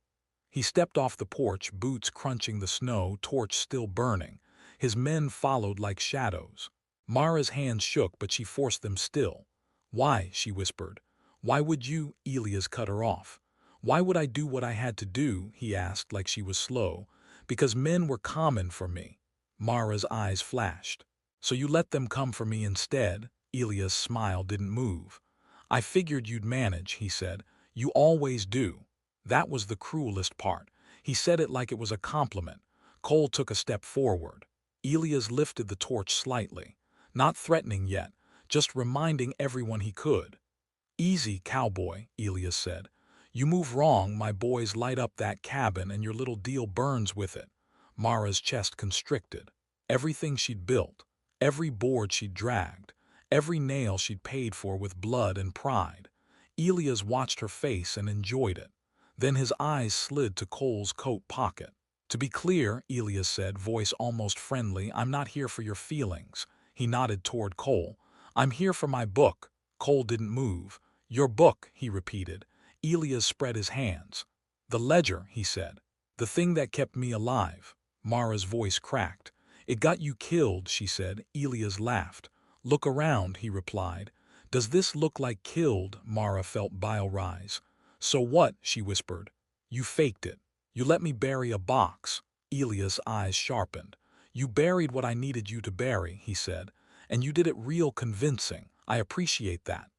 He stepped off the porch, boots crunching the snow, torch still burning. His men followed like shadows. Mara's hands shook, but she forced them still. Why? She whispered. Why would you? Elias cut her off. Why would I do what I had to do? He asked like she was slow. Because men were common for me. Mara's eyes flashed. So you let them come for me instead? Elias' smile didn't move. I figured you'd manage, he said. You always do. That was the cruelest part. He said it like it was a compliment. Cole took a step forward. Elias lifted the torch slightly. Not threatening yet, just reminding everyone he could. "Easy, cowboy," Elias said. "You move wrong, my boys light up that cabin and your little deal burns with it." Mara's chest constricted. Everything she'd built, every board she'd dragged, every nail she'd paid for with blood and pride. Elias watched her face and enjoyed it. Then his eyes slid to Cole's coat pocket. "To be clear," Elias said, voice almost friendly, "I'm not here for your feelings." He nodded toward Cole. "I'm here for my book." Cole didn't move. "Your book," he repeated. Elias spread his hands. "The ledger," he said. "The thing that kept me alive." Mara's voice cracked. "It got you killed," she said. Elias laughed. "Look around," he replied. "Does this look like killed?" Mara felt bile rise. "So what?" she whispered. "You faked it. You let me bury a box." Elias' eyes sharpened. "You buried what I needed you to bury," he said. "And you did it real convincing. I appreciate that."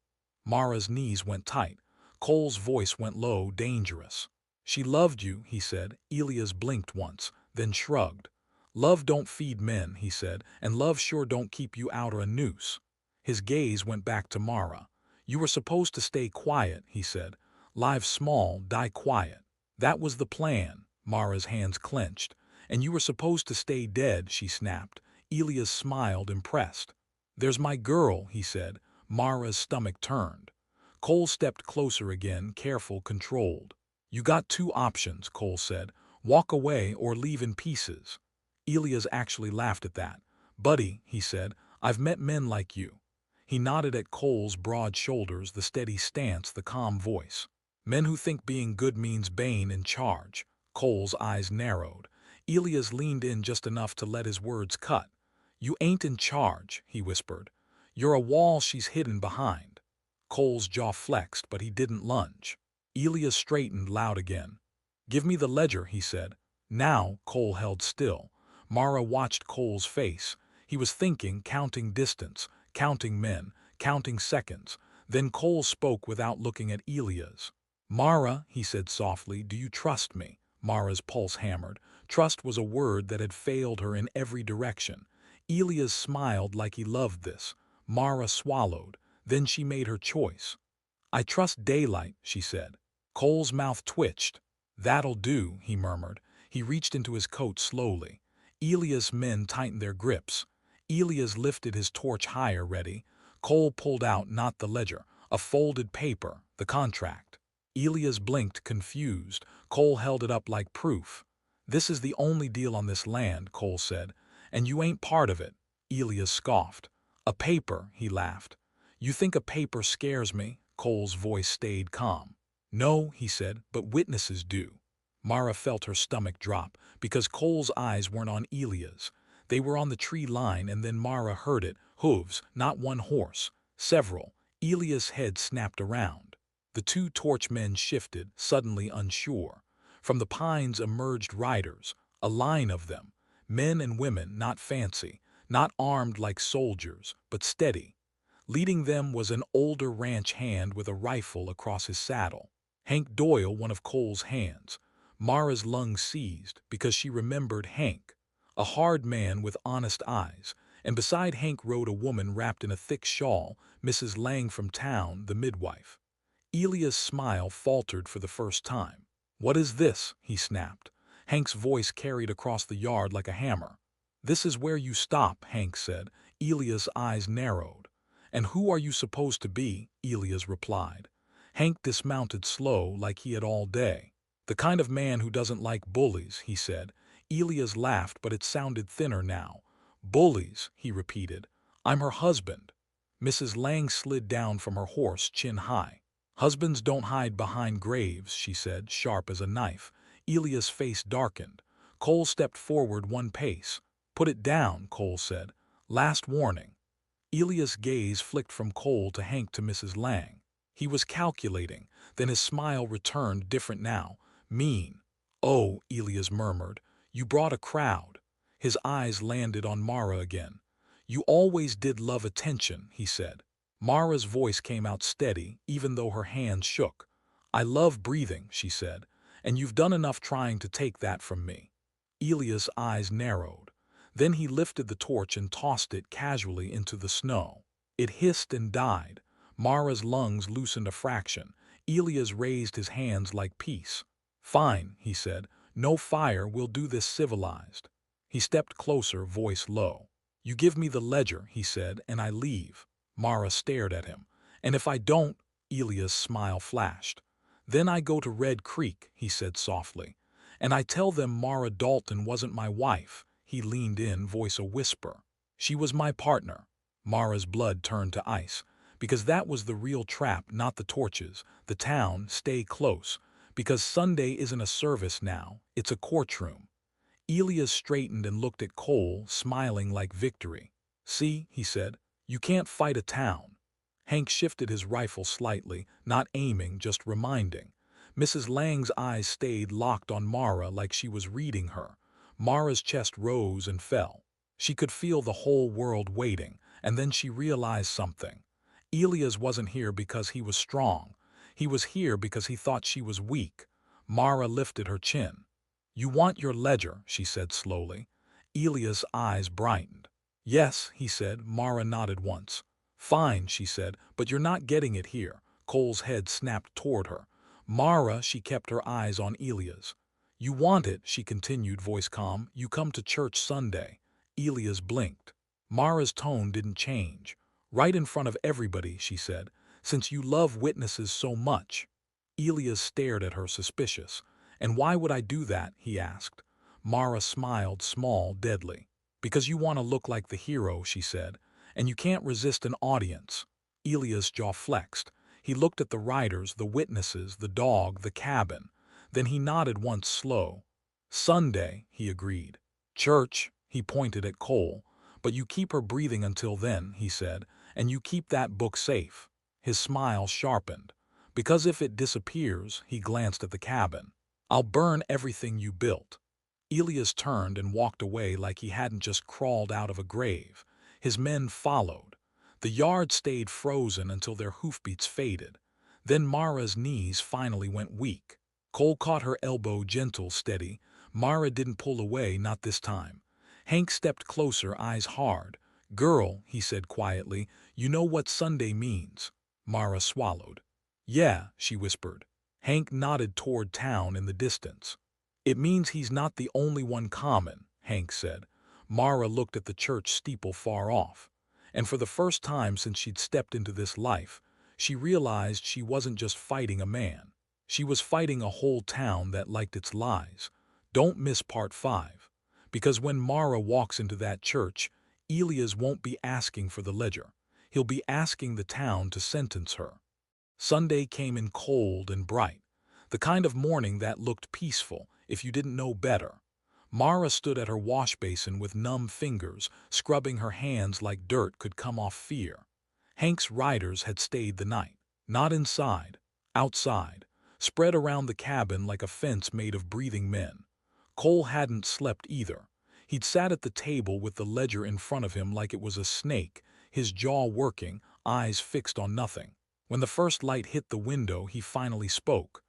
Mara's knees went tight. Cole's voice went low, dangerous. "She loved you," he said. Elias blinked once, then shrugged. "Love don't feed men," he said, "and love sure don't keep you out of a noose." His gaze went back to Mara. "You were supposed to stay quiet," he said. "Live small, die quiet. That was the plan." Mara's hands clenched. "And you were supposed to stay dead," she snapped. Elias smiled, impressed. "There's my girl," he said. Mara's stomach turned. Cole stepped closer again, careful, controlled. "You got two options," Cole said. "Walk away or leave in pieces." Elias actually laughed at that. "Buddy," he said, "I've met men like you." He nodded at Cole's broad shoulders, the steady stance, the calm voice. "Men who think being good means being in charge." Cole's eyes narrowed. Elias leaned in just enough to let his words cut. "You ain't in charge," he whispered. "You're a wall she's hidden behind." Cole's jaw flexed, but he didn't lunge. Elias straightened loud again. "Give me the ledger," he said. Now Cole held still. Mara watched Cole's face. He was thinking, counting distance, counting men, counting seconds. Then Cole spoke without looking at Elias. "Mara," he said softly, "do you trust me?" Mara's pulse hammered. Trust was a word that had failed her in every direction. Elias smiled like he loved this. Mara swallowed. Then she made her choice. "I trust daylight," she said. Cole's mouth twitched. "That'll do," he murmured. He reached into his coat slowly. Elias' men tightened their grips. Elias lifted his torch higher, ready. Cole pulled out not the ledger, a folded paper, the contract. Elias blinked, confused. Cole held it up like proof. "This is the only deal on this land," Cole said. "And you ain't part of it." Elias scoffed. "A paper," he laughed. "You think a paper scares me?" Cole's voice stayed calm. "No," he said, "but witnesses do." Mara felt her stomach drop, because Cole's eyes weren't on Elias. They were on the tree line, and then Mara heard it. Hooves, not one horse. Several. Elias' head snapped around. The two torchmen shifted, suddenly unsure. From the pines emerged riders, a line of them. Men and women, not fancy, not armed like soldiers, but steady. Leading them was an older ranch hand with a rifle across his saddle. Hank Doyle, one of Cole's hands. Mara's lungs seized because she remembered Hank, a hard man with honest eyes, and beside Hank rode a woman wrapped in a thick shawl, Mrs. Lang from town, the midwife. Elias' smile faltered for the first time. "What is this?" he snapped. Hank's voice carried across the yard like a hammer. "This is where you stop," Hank said. Elias' eyes narrowed. "And who are you supposed to be?" Elias replied. Hank dismounted slow, like he had all day. "The kind of man who doesn't like bullies," he said. Elias laughed, but it sounded thinner now. "Bullies," he repeated. "I'm her husband." Mrs. Lang slid down from her horse, chin high. "Husbands don't hide behind graves," she said, sharp as a knife. Elias' face darkened. Cole stepped forward one pace. "Put it down," Cole said. "Last warning." Elias' gaze flicked from Cole to Hank to Mrs. Lang. He was calculating, then his smile returned, different now. "Mean." "Oh," Elias murmured. "You brought a crowd." His eyes landed on Mara again. "You always did love attention," he said. Mara's voice came out steady, even though her hands shook. "I love breathing," she said, "and you've done enough trying to take that from me." Elias' eyes narrowed. Then he lifted the torch and tossed it casually into the snow. It hissed and died. Mara's lungs loosened a fraction. Elias raised his hands like peace. "Fine," he said. "No fire, we'll do this civilized." He stepped closer, voice low. "You give me the ledger," he said, "and I leave." Mara stared at him. "And if I don't?" Elias' smile flashed. "Then I go to Red Creek," he said softly. "And I tell them Mara Dalton wasn't my wife." He leaned in, voice a whisper. "She was my partner." Mara's blood turned to ice. Because that was the real trap, not the torches. The town, stay close. Because Sunday isn't a service now, it's a courtroom. Elias straightened and looked at Cole, smiling like victory. "See," he said, "you can't fight a town." Hank shifted his rifle slightly, not aiming, just reminding. Mrs. Lang's eyes stayed locked on Mara like she was reading her. Mara's chest rose and fell. She could feel the whole world waiting, and then she realized something. Elias wasn't here because he was strong. He was here because he thought she was weak. Mara lifted her chin. "You want your ledger," she said slowly. Elias' eyes brightened. "Yes," he said. Mara nodded once. "Fine," she said, "but you're not getting it here." Cole's head snapped toward her. "Mara," she kept her eyes on Elias. "You want it," she continued, voice calm. "You come to church Sunday." Elias blinked. Mara's tone didn't change. "Right in front of everybody," she said, "since you love witnesses so much." Elias stared at her, suspicious. "And why would I do that?" he asked. Mara smiled, small, deadly. "Because you want to look like the hero," she said, "and you can't resist an audience." Elias' jaw flexed. He looked at the riders, the witnesses, the dog, the cabin. Then he nodded once, slow. "Sunday," he agreed. "Church," he pointed at Cole. "But you keep her breathing until then," he said, "and you keep that book safe." His smile sharpened. "Because if it disappears," he glanced at the cabin, "I'll burn everything you built." Elias turned and walked away like he hadn't just crawled out of a grave. His men followed. The yard stayed frozen until their hoofbeats faded. Then Mara's knees finally went weak. Cole caught her elbow, gentle, steady. Mara didn't pull away, not this time. Hank stepped closer, eyes hard. "Girl," he said quietly, "you know what Sunday means." Mara swallowed. "Yeah," she whispered. Hank nodded toward town in the distance. "It means he's not the only one common," Hank said. Mara looked at the church steeple far off. And for the first time since she'd stepped into this life, she realized she wasn't just fighting a man. She was fighting a whole town that liked its lies. Don't miss part 5. Because when Mara walks into that church, Elias won't be asking for the ledger. He'll be asking the town to sentence her. Sunday came in cold and bright. The kind of morning that looked peaceful, if you didn't know better. Mara stood at her wash basin with numb fingers, scrubbing her hands like dirt could come off fear. Hank's riders had stayed the night. Not inside. Outside. Spread around the cabin like a fence made of breathing men. Cole hadn't slept either. He'd sat at the table with the ledger in front of him like it was a snake, his jaw working, eyes fixed on nothing. When the first light hit the window, he finally spoke.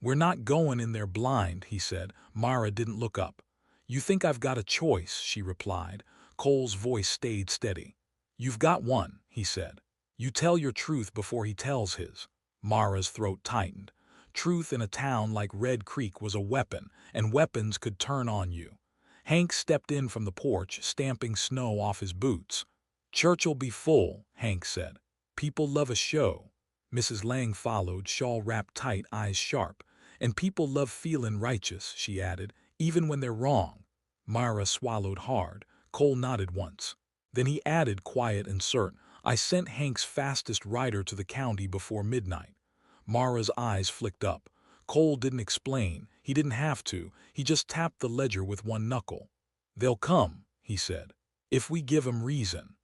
"We're not going in there blind," he said. Mara didn't look up. "You think I've got a choice," she replied. Cole's voice stayed steady. "You've got one," he said. "You tell your truth before he tells his." Mara's throat tightened. Truth in a town like Red Creek was a weapon, and weapons could turn on you. Hank stepped in from the porch, stamping snow off his boots. "Church'll be full," Hank said. "People love a show." Mrs. Lang followed, shawl wrapped tight, eyes sharp. "And people love feelin' righteous," she added, "even when they're wrong." Mara swallowed hard. Cole nodded once. Then he added, quiet and certain, "I sent Hank's fastest rider to the county before midnight." Mara's eyes flicked up. Cole didn't explain. He didn't have to. He just tapped the ledger with one knuckle. "They'll come," he said, "if we give 'em reason."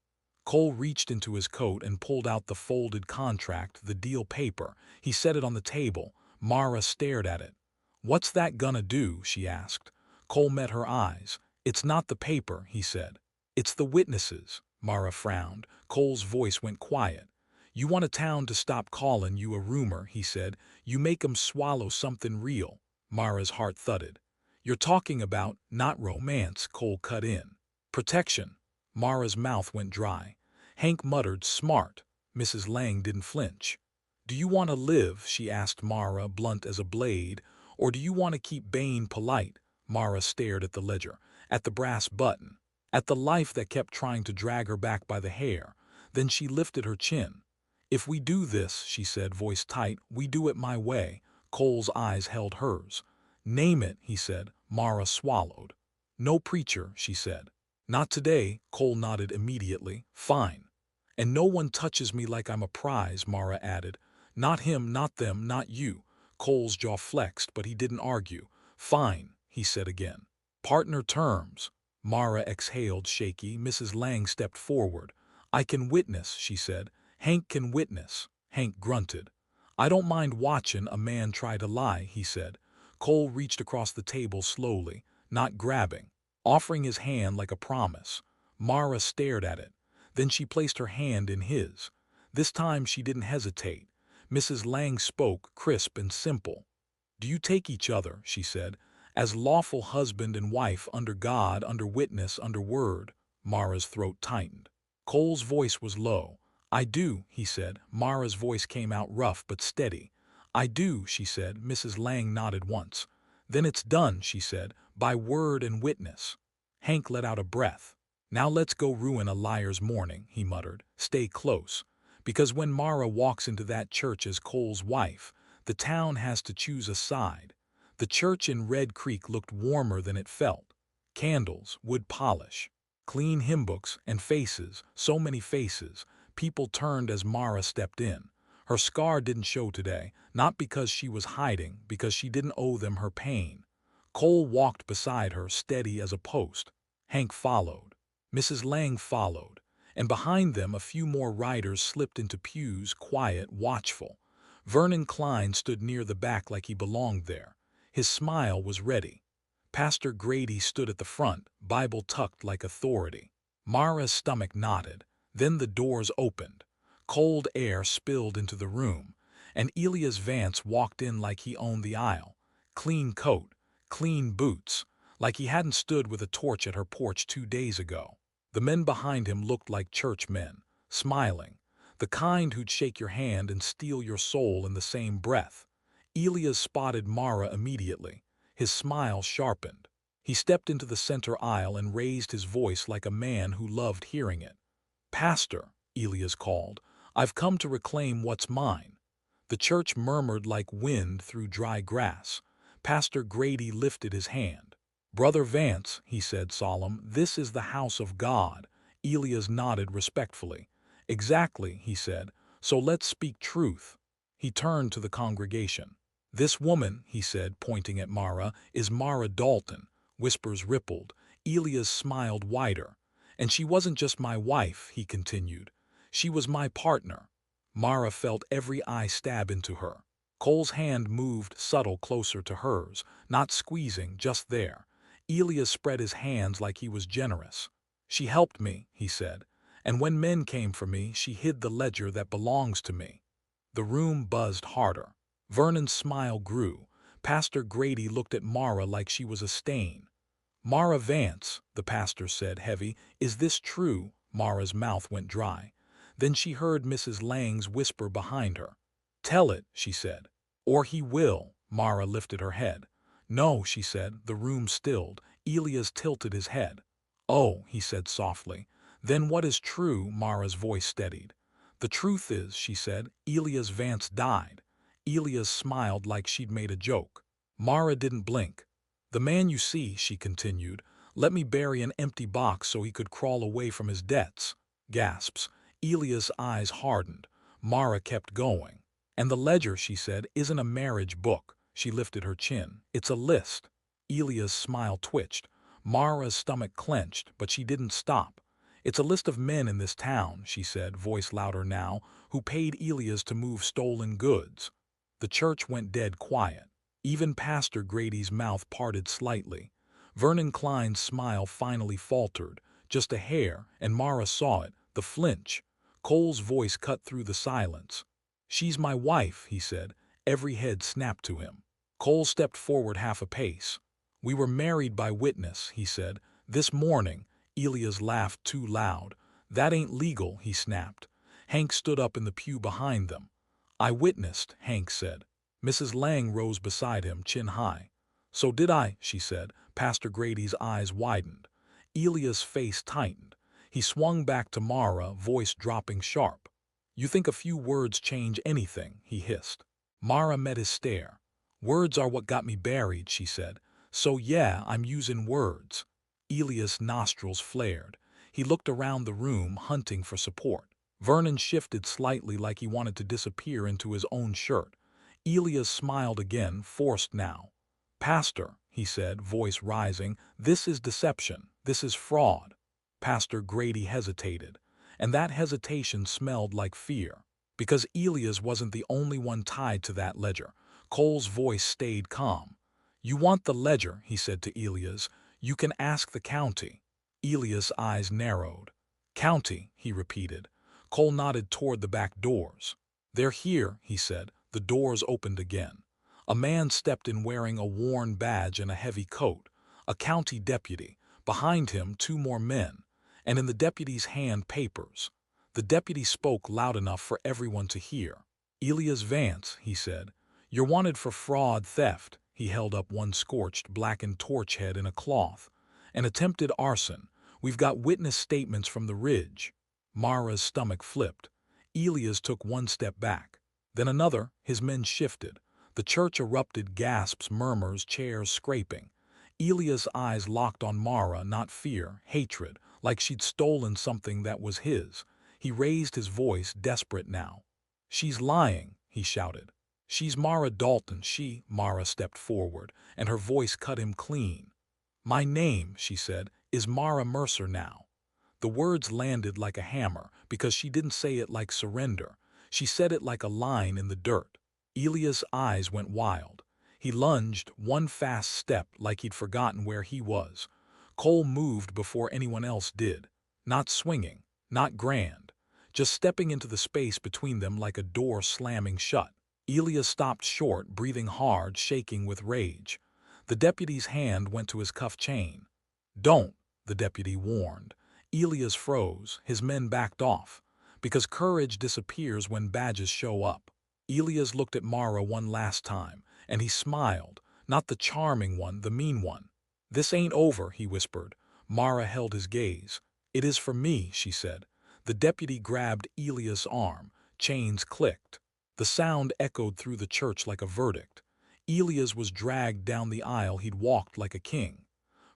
Cole reached into his coat and pulled out the folded contract, the deal paper. He set it on the table. Mara stared at it. "What's that gonna do?" she asked. Cole met her eyes. "It's not the paper," he said. "It's the witnesses." Mara frowned. Cole's voice went quiet. "You want a town to stop calling you a rumor," he said. "You make 'em swallow something real." Mara's heart thudded. "You're talking about, not romance," Cole cut in. "Protection." Mara's mouth went dry. Hank muttered, "Smart." Mrs. Lang didn't flinch. "Do you want to live," she asked Mara, blunt as a blade, "or do you want to keep Bain polite?" Mara stared at the ledger, at the brass button, at the life that kept trying to drag her back by the hair. Then she lifted her chin. "If we do this," she said, voice tight, "we do it my way." Cole's eyes held hers. "Name it," he said. Mara swallowed. "No preacher," she said. "Not today," Cole nodded immediately. "Fine." "And no one touches me like I'm a prize," Mara added. "Not him, not them, not you." Cole's jaw flexed, but he didn't argue. "Fine," he said again. "Partner terms." Mara exhaled, shaky. Mrs. Lang stepped forward. "I can witness," she said. "Hank can witness." Hank grunted. "I don't mind watching a man try to lie," he said. Cole reached across the table slowly, not grabbing, offering his hand like a promise. Mara stared at it. Then she placed her hand in his. This time she didn't hesitate. Mrs. Lang spoke, crisp and simple. "Do you take each other," she said, "as lawful husband and wife under God, under witness, under word?" Mara's throat tightened. Cole's voice was low. "I do," he said. Mara's voice came out rough but steady. "I do," she said. Mrs. Lang nodded once. "Then it's done," she said, "by word and witness." Hank let out a breath. "Now let's go ruin a liar's morning," he muttered. "Stay close. Because when Mara walks into that church as Cole's wife, the town has to choose a side." The church in Red Creek looked warmer than it felt. Candles, wood polish, clean hymn books, and faces, so many faces. People turned as Mara stepped in. Her scar didn't show today, not because she was hiding, because she didn't owe them her pain. Cole walked beside her, steady as a post. Hank followed. Mrs. Lang followed. And behind them a few more riders slipped into pews, quiet, watchful. Vernon Klein stood near the back like he belonged there. His smile was ready. Pastor Grady stood at the front, Bible tucked like authority. Mara's stomach knotted. Then the doors opened. Cold air spilled into the room, and Elias Vance walked in like he owned the aisle. Clean coat, clean boots, like he hadn't stood with a torch at her porch 2 days ago. The men behind him looked like church men, smiling, the kind who'd shake your hand and steal your soul in the same breath. Elias spotted Mara immediately. His smile sharpened. He stepped into the center aisle and raised his voice like a man who loved hearing it. "Pastor," Elias called, "I've come to reclaim what's mine." The church murmured like wind through dry grass. Pastor Grady lifted his hand. "Brother Vance," he said solemn, "this is the house of God." Elias nodded respectfully. "Exactly," he said, "so let's speak truth." He turned to the congregation. "This woman," he said, pointing at Mara, "is Mara Dalton." Whispers rippled. Elias smiled wider. "And she wasn't just my wife," he continued. "She was my partner." Mara felt every eye stab into her. Cole's hand moved subtle closer to hers, not squeezing, just there. Elias spread his hands like he was generous. "She helped me," he said, "and when men came for me, she hid the ledger that belongs to me." The room buzzed harder. Vernon's smile grew. Pastor Grady looked at Mara like she was a stain. "Mara Vance," the pastor said, heavy, "is this true?" Mara's mouth went dry. Then she heard Mrs. Lang's whisper behind her. "Tell it," she said. "Or he will." Mara lifted her head. "No," she said. The room stilled. Elias tilted his head. "Oh," he said softly. "Then what is true?" Mara's voice steadied. "The truth is," she said, "Elias Vance died." Elias smiled like she'd made a joke. Mara didn't blink. "The man you see," she continued, "let me bury an empty box so he could crawl away from his debts." Gasps. Elias' eyes hardened. Mara kept going. "And the ledger," she said, "isn't a marriage book." She lifted her chin. "It's a list." Elias' smile twitched. Mara's stomach clenched, but she didn't stop. "It's a list of men in this town," she said, voice louder now, "who paid Elias to move stolen goods." The church went dead quiet. Even Pastor Grady's mouth parted slightly. Vernon Klein's smile finally faltered, just a hair, and Mara saw it, the flinch. Cole's voice cut through the silence. "She's my wife," he said. Every head snapped to him. Cole stepped forward half a pace. "We were married by witness," he said. "This morning." Elias laughed too loud. "That ain't legal," he snapped. Hank stood up in the pew behind them. "I witnessed," Hank said. Mrs. Lang rose beside him, chin high. "So did I," she said. Pastor Grady's eyes widened. Elia's face tightened. He swung back to Mara, voice dropping sharp. "You think a few words change anything?" he hissed. Mara met his stare. "Words are what got me buried," she said. "So yeah, I'm using words." Elia's nostrils flared. He looked around the room, hunting for support. Vernon shifted slightly like he wanted to disappear into his own shirt. Elia smiled again, forced now. "Pastor," he said, voice rising, "this is deception. This is fraud." Pastor Grady hesitated, and that hesitation smelled like fear. Because Elias wasn't the only one tied to that ledger. Cole's voice stayed calm. "You want the ledger," he said to Elias. "You can ask the county." Elias' eyes narrowed. "County," he repeated. Cole nodded toward the back doors. "They're here," he said. The doors opened again. A man stepped in wearing a worn badge and a heavy coat. A county deputy. Behind him, two more men. And in the deputy's hand, papers. The deputy spoke loud enough for everyone to hear. "Elias Vance," he said. "You're wanted for fraud, theft." He held up one scorched, blackened torch head in a cloth. "And attempted arson. We've got witness statements from the ridge." Mara's stomach flipped. Elias took one step back. Then another. His men shifted. The church erupted, gasps, murmurs, chairs scraping. Elias' eyes locked on Mara, not fear, hatred, like she'd stolen something that was his. He raised his voice, desperate now. "She's lying," he shouted. "She's Mara Dalton, Mara stepped forward, and her voice cut him clean. "My name," she said, "is Mara Mercer now." The words landed like a hammer, because she didn't say it like surrender. She said it like a line in the dirt. Elias' eyes went wild. He lunged, one fast step, like he'd forgotten where he was. Cole moved before anyone else did. Not swinging, not grand. Just stepping into the space between them like a door slamming shut. Elias stopped short, breathing hard, shaking with rage. The deputy's hand went to his cuff chain. "Don't," the deputy warned. Elias froze. His men backed off. Because courage disappears when badges show up. Elias looked at Mara one last time, and he smiled. Not the charming one, the mean one. "This ain't over," he whispered. Mara held his gaze. "It is for me," she said. The deputy grabbed Elias' arm. Chains clicked. The sound echoed through the church like a verdict. Elias was dragged down the aisle. He'd walked like a king.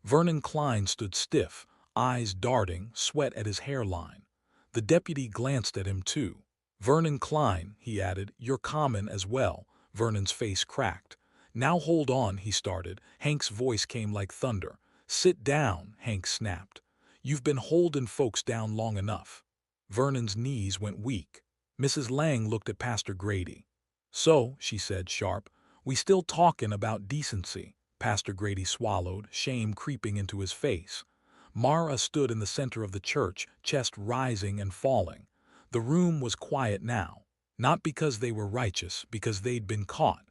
Vernon Klein stood stiff, eyes darting, sweat at his hairline. The deputy glanced at him too. "Vernon Klein," he added, "you're common as well." Vernon's face cracked. "Now hold on," he started. Hank's voice came like thunder. "Sit down," Hank snapped. "You've been holding folks down long enough." Vernon's knees went weak. Mrs. Lang looked at Pastor Grady. "So," she said, sharp, "we still talking about decency?" Pastor Grady swallowed, shame creeping into his face. Mara stood in the center of the church, chest rising and falling. The room was quiet now. Not because they were righteous, because they'd been caught.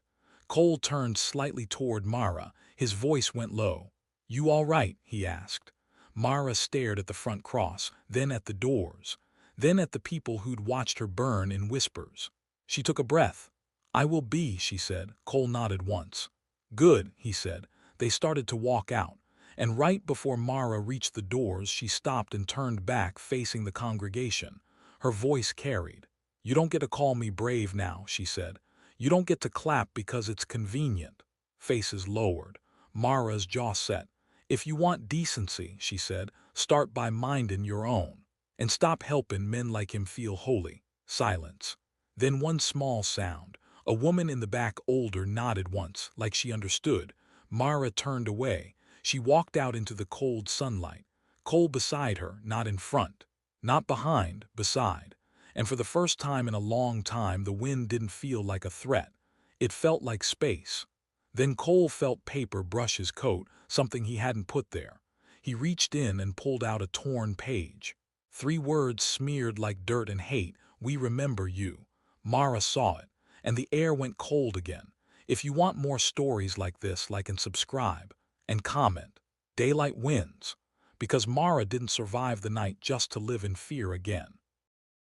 Cole turned slightly toward Mara. His voice went low. "You all right?" he asked. Mara stared at the front cross, then at the doors, then at the people who'd watched her burn in whispers. She took a breath. "I will be," she said. Cole nodded once. "Good," he said. They started to walk out, and right before Mara reached the doors, she stopped and turned back, facing the congregation. Her voice carried. "You don't get to call me brave now," she said. "You don't get to clap because it's convenient." Faces lowered. Mara's jaw set. "If you want decency," she said, "start by minding your own. And stop helping men like him feel holy." Silence. Then one small sound. A woman in the back, older, nodded once, like she understood. Mara turned away. She walked out into the cold sunlight. Cole beside her, not in front. Not behind, beside. And for the first time in a long time, the wind didn't feel like a threat. It felt like space. Then Cole felt paper brush his coat, something he hadn't put there. He reached in and pulled out a torn page. 3 words smeared like dirt and hate: "We remember you." Mara saw it, and the air went cold again. If you want more stories like this, like and subscribe. And comment. Daylight wins. Because Mara didn't survive the night just to live in fear again.